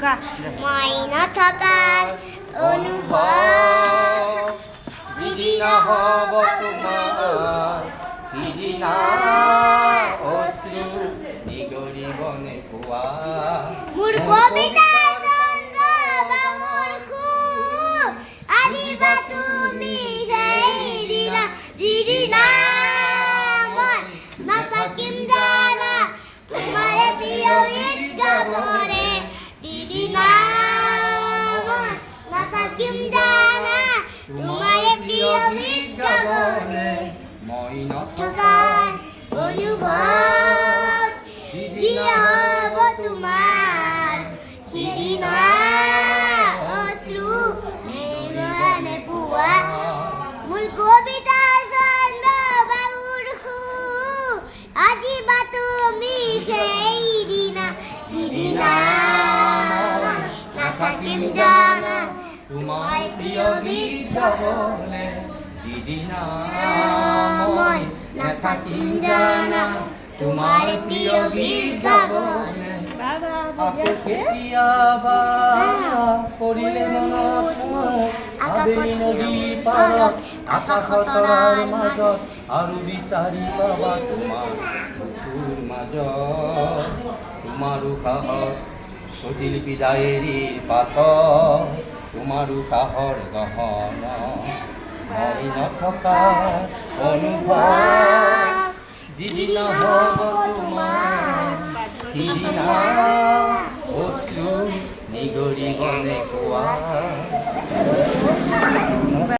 মই নথকাৰ অনুভৱ যিদিনা হ'ব তোমাৰ সিদিনা অশ্ৰু নিগৰিবনে পুৱা মোৰ কবিতা চন্দ্ৰবাবুৰ সুৰ আহিবা তুমি সেইদিনা যিদিনা মই নাথাকিম জানা তোমাৰে প্ৰিয় গীত গাবলে যিদিনা মই নাথাকিম জানা তোমাৰে প্ৰিয় গীত গাবলে মই থকাৰ অনুভৱ যিদিনা হ'ব তোমাৰ সিদিনা অশ্ৰু নিগৰিবনে পুৱা মোৰ কবিতা চন্দ্ৰবাবুৰ সুৰ আহিবা তুমি সেইদিনা যিদিনা মই নাথাকিম জানা তোমাৰ প্ৰিয় গীত গাবলে যিদিনা মই নাথাকিম জানা তোমাৰ প্ৰিয় গীত গাবলে আকৌ কেতিয়াবা পৰিলে মনত আবেলি নদীৰ পাৰত আকাশৰ তৰাৰ মাজত আৰু বিচাৰি পাবা তোমাৰ বুকুৰ মাজত তোমাৰ উশাহত প্ৰতিলিপি ডায়েৰীৰ পাতত তোমাৰ উশাহৰ গহন মই নথকাৰ অনুভৱ যিদিনা হ'ব তোমাৰ সিদিনা অশ্ৰু নিগৰিবনে পুৱা